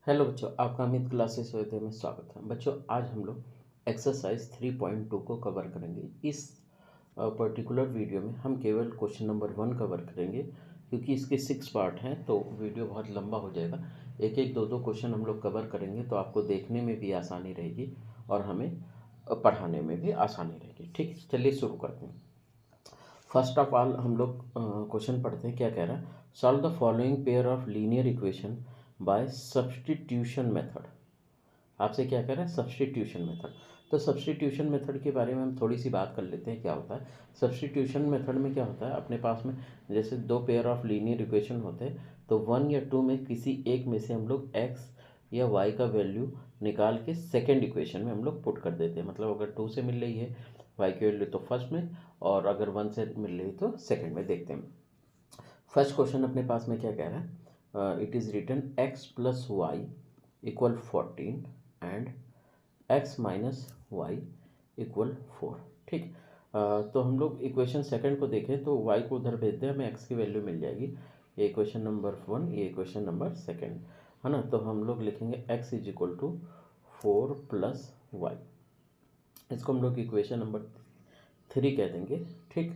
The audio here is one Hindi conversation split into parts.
हेलो बच्चों, आपका अमित क्लासेस होते में स्वागत है। बच्चों, आज हम लोग एक्सरसाइज 3.2 को कवर करेंगे। इस पर्टिकुलर वीडियो में हम केवल क्वेश्चन नंबर 1 कवर करेंगे, क्योंकि इसके 6 पार्ट हैं तो वीडियो बहुत लंबा हो जाएगा। एक एक दो क्वेश्चन हम लोग कवर करेंगे तो आपको देखने में भी आसानी रहेगी और हमें पढ़ाने में भी आसानी रहेगी। ठीक है, चलिए शुरू करते हैं। फर्स्ट ऑफ ऑल हम लोग क्वेश्चन पढ़ते हैं। क्या कह रहा है? Solve the following pair of linear equation by substitution method. आपसे क्या कह रहा है? Substitution method. तो सब्स्टिट्यूशन मेथड के बारे में हम थोड़ी सी बात कर लेते हैं। क्या होता है सब्स्टिट्यूशन मेथड में? क्या होता है, अपने पास में जैसे दो पेयर ऑफ लीनियर इक्वेशन होते हैं तो 1 या 2 में किसी एक में से हम लोग x या y का वैल्यू निकाल के सेकेंड इक्वेशन में हम लोग पुट कर देते हैं। मतलब अगर 2 से मिल रही है y की वैल्यू तो फर्स्ट में, और अगर 1 से मिल रही तो सेकेंड में। देखते हैं फर्स्ट क्वेश्चन अपने पास में क्या कह रहा है। It is written x plus y equal 14 and x minus y equal 4। ठीक। तो हम लोग इक्वेशन सेकंड को देखें तो y को उधर भेज दें, हमें x की वैल्यू मिल जाएगी। ये इक्वेशन नंबर 1, ये इक्वेशन नंबर सेकंड है ना। तो हम लोग लिखेंगे x is equal to 4 plus y. इसको हम लोग इक्वेशन नंबर 3 कह देंगे। ठीक।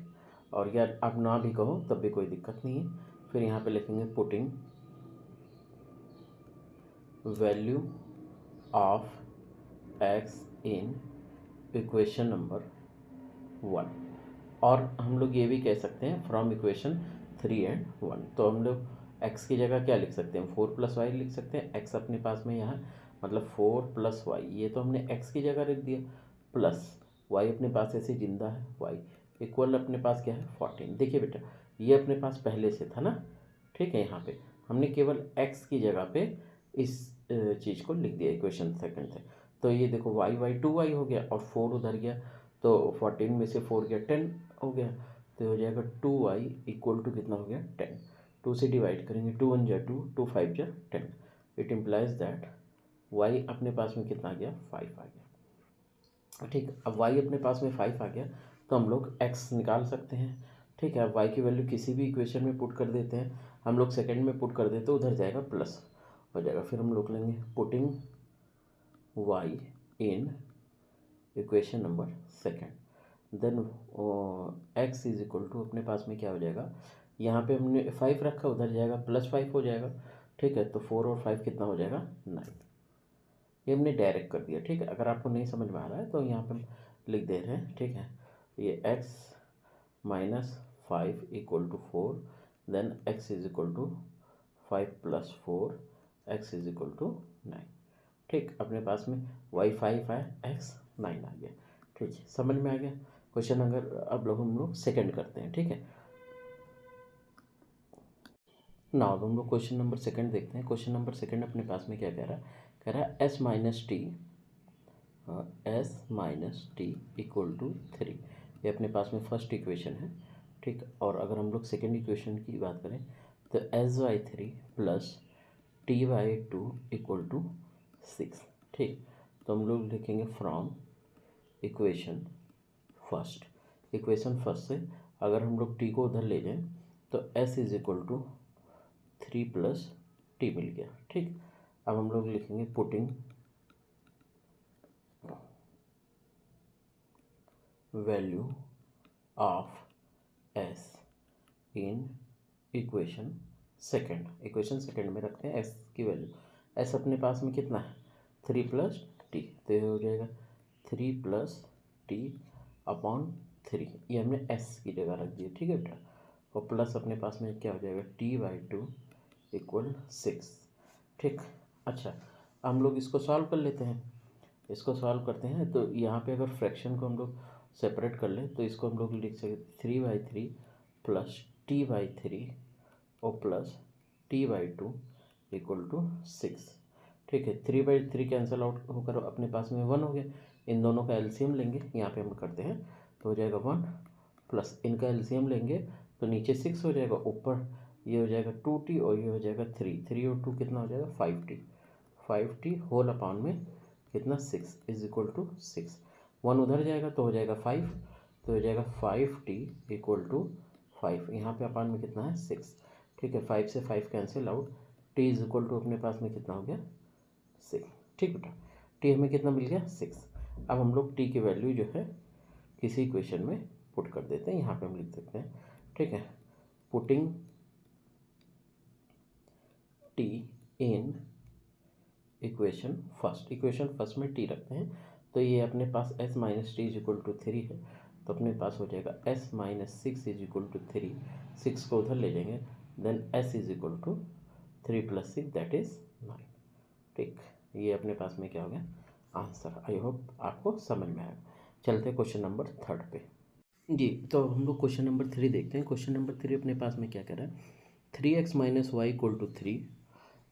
और यार आप ना भी कहो तब भी कोई दिक्कत नहीं है। फिर यहाँ पे लिखेंगे putting value of x in equation number 1। और हम लोग ये भी कह सकते हैं फ्रॉम इक्वेशन 3 एंड 1। तो हम लोग x की जगह क्या लिख सकते हैं? 4 प्लस वाई लिख सकते हैं। x अपने पास में यहाँ मतलब 4 प्लस वाई, ये तो हमने x की जगह रख दिया, प्लस y अपने पास ऐसे जिंदा है, y इक्वल अपने पास क्या है 14। देखिए बेटा, ये अपने पास पहले से था ना। ठीक है, यहाँ पे हमने केवल x की जगह पे इस चीज़ को लिख दिया इक्वेशन सेकंड से। तो ये देखो y 2y हो गया और 4 उधर गया, तो 14 में से 4 गया 10 हो गया। तो हो जाएगा 2y इक्वल टू कितना हो गया 10। 2 से डिवाइड करेंगे, 2 1 जा 2, 2 5 जा 10। इट इम्प्लाइज दैट y अपने पास में कितना आ गया 5 आ गया। ठीक। अब y अपने पास में 5 आ गया तो हम लोग x निकाल सकते हैं। ठीक है, अब y की वैल्यू किसी भी इक्वेशन में पुट कर देते हैं। हम लोग सेकेंड में पुट कर देते तो उधर जाएगा प्लस हो जाएगा। फिर हम लोग लेंगे putting y in equation number second, then x is equal to अपने पास में क्या हो जाएगा, यहाँ पे हमने 5 रखा, उधर जाएगा +5 हो जाएगा। ठीक है, तो 4 और 5 कितना हो जाएगा 9। ये हमने डायरेक्ट कर दिया। ठीक है, अगर आपको नहीं समझ में आ रहा है तो यहाँ पे हम लिख दे रहे हैं। ठीक है, ये x minus 5 equal to 4, then x is equal to 5 plus 4, x is equal to 9। ठीक, अपने पास में y 5 है, x 9 आ गया। ठीक है, समझ में आ गया क्वेश्चन। अगर अब लोग हम लोग सेकेंड करते हैं। ठीक है ना, अब हम लोग क्वेश्चन नंबर सेकंड देखते हैं। क्वेश्चन नंबर सेकंड अपने पास में क्या कह रहा है s minus T equal to 3। ये अपने पास में फर्स्ट इक्वेशन है। ठीक, और अगर हम लोग सेकेंड इक्वेशन की बात करें तो s/3 plus t/2 equal to 6। ठीक, तो हम लोग लिखेंगे फ्रॉम इक्वेशन फर्स्ट से अगर हम लोग t को उधर ले जाएं तो s is equal to 3 plus T मिल गया। ठीक, अब हम लोग लिखेंगे putting value of s in equation second में रखते हैं s की वैल्यू। s अपने पास में कितना है 3 प्लस टी, तो ये हो जाएगा 3 प्लस टी अपॉन 3। ये हमने s की जगह रख दिया। ठीक है बेटा, और प्लस अपने पास में क्या हो जाएगा t/2 इक्वल 6। ठीक, अच्छा हम लोग इसको सॉल्व कर लेते हैं। इसको सॉल्व करते हैं तो यहाँ पे अगर फ्रैक्शन को हम लोग सेपरेट कर लें तो इसको हम लोग लिख सकते 3/3 प्लस t/3 और प्लस t/2 इक्वल टू 6। ठीक है, 3/3 कैंसिल आउट होकर अपने पास में 1 हो गया। इन दोनों का एलसीएम लेंगे, यहाँ पे हम करते हैं तो हो जाएगा 1, प्लस इनका एलसीएम लेंगे तो नीचे 6 हो जाएगा, ऊपर ये हो जाएगा 2t और ये हो जाएगा 3 और 2 कितना हो जाएगा 5t होल अपॉन में कितना 6 इज इक्वल टू 6। 1 उधर जाएगा तो हो जाएगा 5, तो हो जाएगा 5t इक्वल टू 5। यहाँ पे अपॉन में कितना है 6। ठीक है, 5 से 5 cancel out, t is equal to अपने पास में कितना हो गया 6। ठीक बेटा, टी हमें कितना मिल गया 6। अब हम लोग टी की वैल्यू जो है किसी इक्वेशन में पुट कर देते हैं, यहाँ पे हम लिख देते हैं। ठीक है, putting T in equation first में टी रखते हैं, तो ये अपने पास s minus T is equal to 3 है, तो अपने पास हो जाएगा s minus 6 is equal to 3। 6 को उधर ले जाएंगे, then s is equal to 3 plus 6 that is 9। ठीक, ये अपने पास में क्या हो गया आंसर। आई होप आपको समझ में आएगा। चलते क्वेश्चन नंबर 3 पे जी। तो हम लोग क्वेश्चन नंबर 3 देखते हैं। क्वेश्चन नंबर 3 अपने पास में क्या कह रहा है, 3x minus y equal to 3।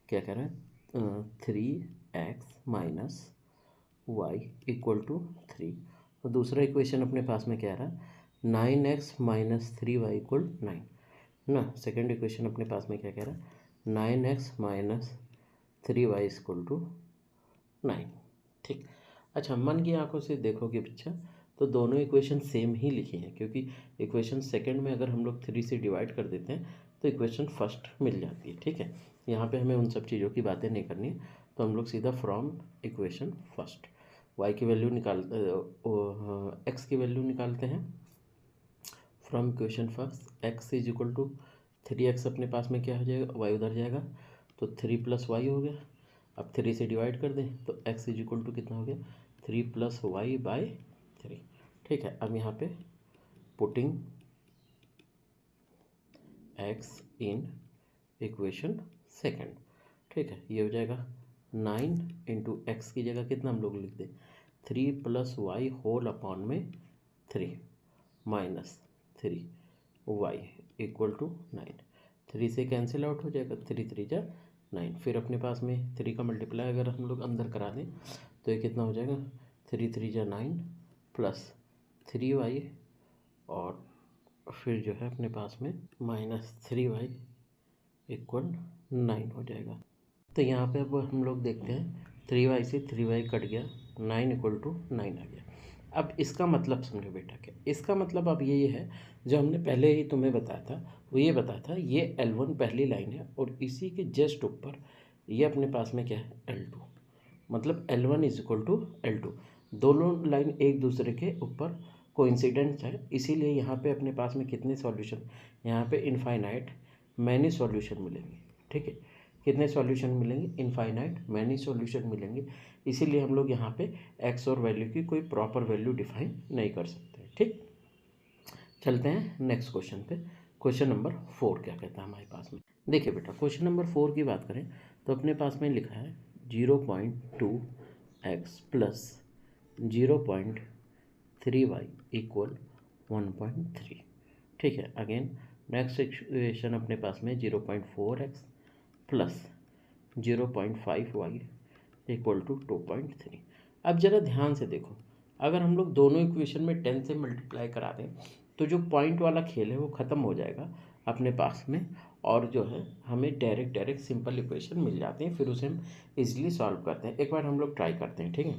क्या कह रहा है 3x minus y equal to 3। और दूसरा इक्वेशन अपने पास में क्या आ रहा है 9x माइनस 3y इक्वल 9 ना। सेकेंड इक्वेशन अपने पास में क्या कह रहा है 9x minus 3y equal to 9। ठीक, अच्छा मन की आंखों से देखोगे बच्चा तो दोनों इक्वेशन सेम ही लिखी हैं, क्योंकि इक्वेशन सेकंड में अगर हम लोग 3 से डिवाइड कर देते हैं तो इक्वेशन फर्स्ट मिल जाती है। ठीक है, यहाँ पे हमें उन सब चीज़ों की बातें नहीं करनी है, तो हम लोग सीधा फ्रॉम इक्वेशन फर्स्ट y की वैल्यू x की वैल्यू निकालते हैं from equation first. x is equal to 3x अपने पास में क्या हो जाएगा, y उधर जाएगा तो 3 प्लस वाई हो गया। अब 3 से डिवाइड कर दें तो x इज इक्वल टू कितना हो गया 3 प्लस वाई बाई 3। ठीक है, अब यहाँ पे putting x in equation second. ठीक है, ये हो जाएगा 9 इंटू एक्स की जगह कितना हम लोग लिख दें 3 प्लस वाई होल अपॉन में 3 माइनस 3 वाई इक्वल टू 9। 3 से कैंसिल आउट हो जाएगा, 3 3 जा 9। फिर अपने पास में 3 का मल्टीप्लाई अगर हम लोग अंदर करा दें तो ये कितना हो जाएगा 3 3 जा 9 प्लस 3y और फिर जो है अपने पास में माइनस 3y इक्वल 9 हो जाएगा। तो यहाँ पे अब हम लोग देखते हैं 3y से 3y कट गया, 9 इक्वल टू 9 आ गया। अब इसका मतलब समझो बेटा, क्या इसका मतलब अब ये है जो हमने पहले ही तुम्हें बताया था, वो ये बताया था ये L1 पहली लाइन है और इसी के जस्ट ऊपर ये अपने पास में क्या है L2, मतलब L1 is equal to L2। दोनों लाइन एक दूसरे के ऊपर कोइंसिडेंट है, इसीलिए यहाँ पे अपने पास में कितने सॉल्यूशन, यहाँ पे इनफाइनाइट मैनी सॉल्यूशन मिलेंगे। ठीक है, कितने सॉल्यूशन मिलेंगे इनफाइनाइट मैनी सॉल्यूशन मिलेंगे, इसीलिए हम लोग यहाँ पे एक्स और वैल्यू की कोई प्रॉपर वैल्यू डिफाइन नहीं कर सकते। ठीक, चलते हैं नेक्स्ट क्वेश्चन पे। क्वेश्चन नंबर 4 क्या कहता है हमारे पास में, देखिए बेटा क्वेश्चन नंबर 4 की बात करें तो अपने पास में लिखा है 0.2x प्लस 0.3y इक्वल 1.3। ठीक है, अगेन नेक्स्ट इक्वेशन अपने पास में 0.4x plus 0.5y equal to 2.3। अब ज़रा ध्यान से देखो, अगर हम लोग दोनों इक्वेशन में 10 से मल्टीप्लाई करा दें तो जो पॉइंट वाला खेल है वो ख़त्म हो जाएगा अपने पास में, और जो है हमें डायरेक्ट सिंपल इक्वेशन मिल जाते हैं, फिर उसे हम इजीली सॉल्व करते हैं। एक बार हम लोग ट्राई करते हैं। ठीक है,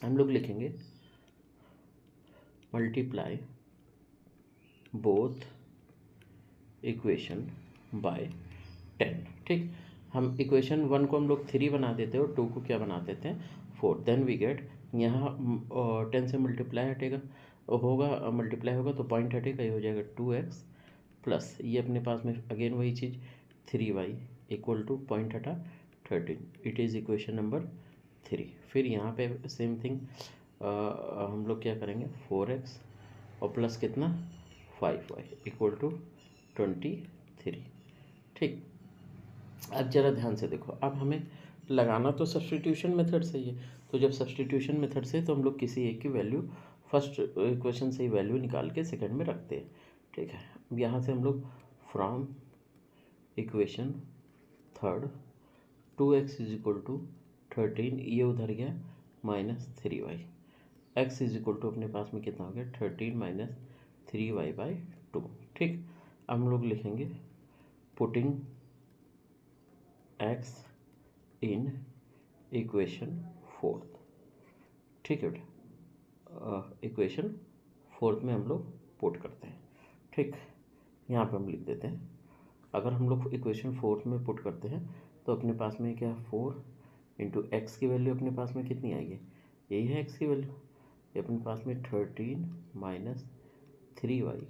हम लोग लिखेंगे मल्टीप्लाई बोथ इक्वेशन बाय 10। ठीक, हम इक्वेशन 1 को हम लोग 3 बना देते हैं और 2 को क्या बना देते हैं 4। देन वी गेट यहाँ 10 से मल्टीप्लाई हटेगा होगा, मल्टीप्लाई होगा तो पॉइंट हटेगा, ये हो जाएगा 2x प्लस ये अपने पास में अगेन वही चीज़ 3y इक्वल टू पॉइंट हटा 13। It is equation number 3। फिर यहाँ पे सेम थिंग हम लोग क्या करेंगे 4x और प्लस कितना 5y इक्वल टू 23। ठीक, अब ज़रा ध्यान से देखो, अब हमें लगाना तो सब्स्टिट्यूशन मेथड से ही है, तो जब सब्स्टिट्यूशन मेथड से तो हम लोग किसी एक की वैल्यू फर्स्ट इक्वेशन से ही वैल्यू निकाल के सेकंड में रखते हैं। ठीक है, अब यहाँ से हम लोग from equation third 2x is equal to 13, ये उधर गया minus 3y, x is equal to अपने पास में कितना हो गया 13 माइनस 3y बाई 2। ठीक, अब हम लोग लिखेंगे putting x in equation fourth. ठीक है बेटा, इक्वेशन फोर्थ में हम लोग पुट करते हैं। ठीक, यहाँ पे हम लिख देते हैं, अगर हम लोग इक्वेशन फोर्थ में पुट करते हैं तो अपने पास में क्या 4 इंटू एक्स की वैल्यू अपने पास में कितनी आएगी, यही है एक्स की वैल्यू, ये अपने पास में 13 माइनस 3y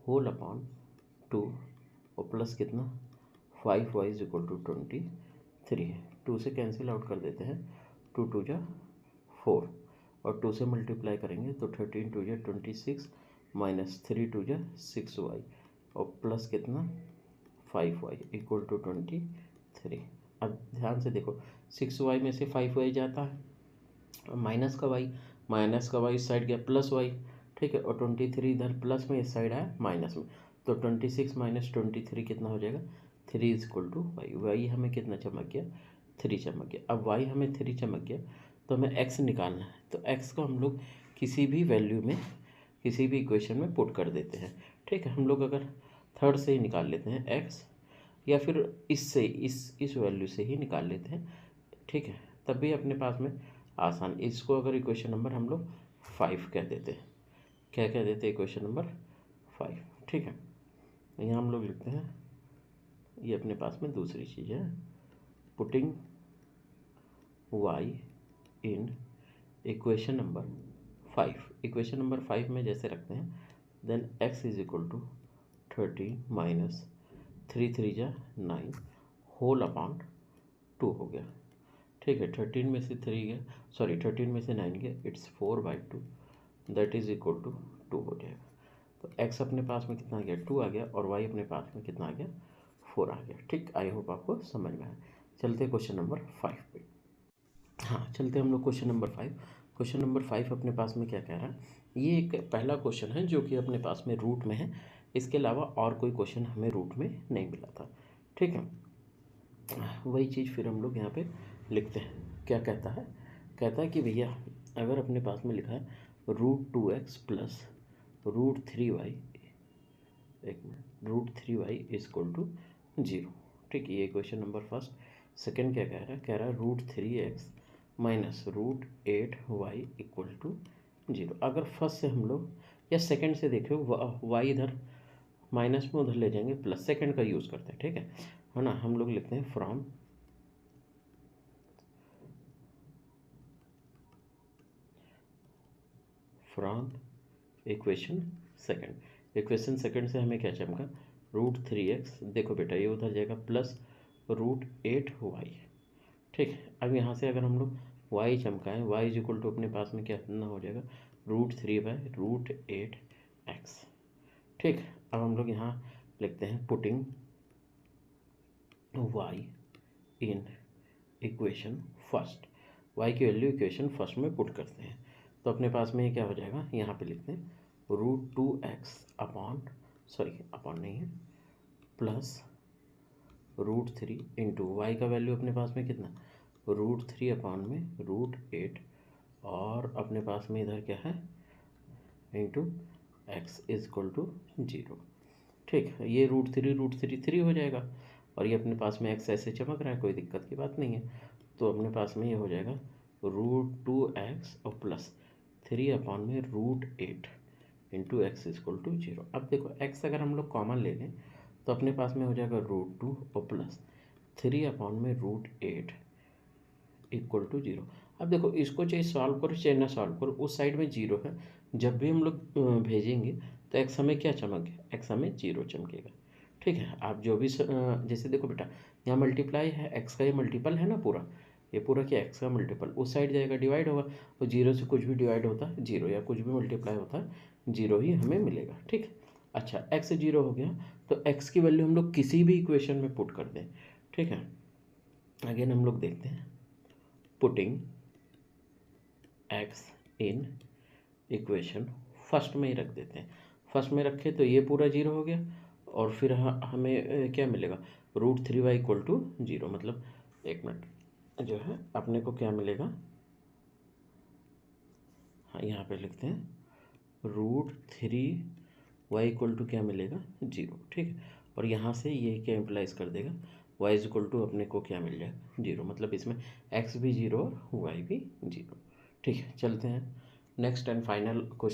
होल अपॉन 2 और प्लस कितना 5y इज इक्वल टू 23 है। 2 से कैंसिल आउट कर देते हैं, 2 2 जा 4 और 2 से मल्टीप्लाई करेंगे तो 13 2 जा 26 माइनस 3 2 जा 6y और प्लस कितना 5y इक्वल टू 23। अब ध्यान से देखो 6y में से 5y जाता है, माइनस का y इस साइड गया प्लस y, ठीक है, और 23 इधर प्लस में इस साइड आया माइनस में, तो 26 माइनस 23 कितना हो जाएगा 3 इज इक्वल टू y हमें कितना चमक गया 3 चमक गया। अब y हमें 3 चमक गया तो हमें x निकालना है, तो x को हम लोग किसी भी वैल्यू में किसी भी इक्वेशन में पुट कर देते हैं, ठीक है। हम लोग अगर थर्ड से ही निकाल लेते हैं x, या फिर इससे इस वैल्यू से ही निकाल लेते हैं, ठीक है, तब भी अपने पास में आसान। इसको अगर इक्वेशन नंबर हम लोग 5 कह देते हैं, क्या कह देते हैं इक्वेशन नंबर 5, ठीक है। यहाँ हम लोग लिखते हैं, ये अपने पास में दूसरी चीज़ है, putting y in equation number 5। Equation number 5 में जैसे रखते हैं, then x is equal to 13 minus 3 3 जा 9 होल अपॉन 2 हो गया, ठीक है। 13 में से 3 गया, सॉरी 13 में से 9 गया, it's 4/2 that is equal to 2 हो जाएगा। तो x अपने पास में कितना आ गया 2 आ गया और y अपने पास में कितना आ गया 4 आ गया, ठीक। आई होप आपको समझ में आया। चलते क्वेश्चन नंबर 5 पे। हाँ, चलते हम लोग क्वेश्चन नंबर 5। क्वेश्चन नंबर 5 अपने पास में क्या कह रहा है, ये एक पहला क्वेश्चन है जो कि अपने पास में रूट में है, इसके अलावा और कोई क्वेश्चन हमें रूट में नहीं मिला था, ठीक है। वही चीज़ फिर हम लोग यहाँ पे लिखते हैं, क्या कहता है कि भैया अगर अपने पास में लिखा है √2x प्लस √3y, एक minute, √3y is equal to 0, ठीक है, ये क्वेश्चन नंबर फर्स्ट। सेकंड क्या कह रहा है √3x minus √8y equal to 0। अगर फर्स्ट से हम लोग या सेकंड से देखें, y इधर माइनस में उधर ले जाएंगे, प्लस सेकंड का यूज़ करते हैं, ठीक है ना। हम लोग लिखते हैं फ्रॉम इक्वेशन सेकंड से हमें क्या चमका √3x, देखो बेटा ये उधर जाएगा प्लस √8y, ठीक है। अब यहाँ से अगर हम लोग y चमकाएं, y इज इक्वल टू अपने पास में क्या ना हो जाएगा √3/√8x, ठीक। अब हम लोग यहाँ लिखते हैं putting y in equation first, y की वैल्यू इक्वेशन फर्स्ट में पुट करते हैं, तो अपने पास में ये क्या हो जाएगा, यहाँ पे लिखते हैं √2x अपॉन नहीं है प्लस √3 इंटू वाई का वैल्यू अपने पास में कितना √3 अपॉन में √8 और अपने पास में इधर क्या है into x is equal to 0, ठीक। ये √3 हो जाएगा और ये अपने पास में x ऐसे चमक रहा है, कोई दिक्कत की बात नहीं है, तो अपने पास में ये हो जाएगा √2x और प्लस 3 अपॉन में √8 into X is equal to 0। अब देखो x अगर हम लोग कॉमन ले लें तो अपने पास में हो जाएगा √2 और प्लस 3 अपॉन में √8 इक्वल टू 0। अब देखो इसको चाहे सॉल्व करो चाहे ना सॉल्व करो, उस साइड में 0 है, जब भी हम लोग भेजेंगे तो x हमें क्या चमकेगा, x हमें 0 चमकेगा, ठीक है। आप जो भी जैसे देखो बेटा यहाँ मल्टीप्लाई है, x का ये मल्टीपल है ना पूरा, ये पूरा क्या x का मल्टीपल, उस साइड जाएगा डिवाइड होगा, तो 0 से कुछ भी डिवाइड होता है 0, या कुछ भी मल्टीप्लाई होता है 0 ही हमें मिलेगा, ठीक। अच्छा x 0 हो गया तो x की वैल्यू हम लोग किसी भी इक्वेशन में पुट कर दें, ठीक है। अगेन हम लोग देखते हैं पुटिंग x इन इक्वेशन फर्स्ट में ही रख देते हैं, फर्स्ट में रखे तो ये पूरा 0 हो गया और फिर हमें क्या मिलेगा √3y इक्वल टू 0, मतलब एक मिनट जो है अपने को क्या मिलेगा, हाँ यहाँ पे लिखते हैं √3y इक्वल टू क्या मिलेगा 0, ठीक है। और यहाँ से ये क्या इम्प्लाइज कर देगा y इज इक्वल टू अपने को क्या मिल जाएगा 0, मतलब इसमें x भी 0 और y भी 0, ठीक है। चलते हैं नेक्स्ट एंड फाइनल क्वेश्चन।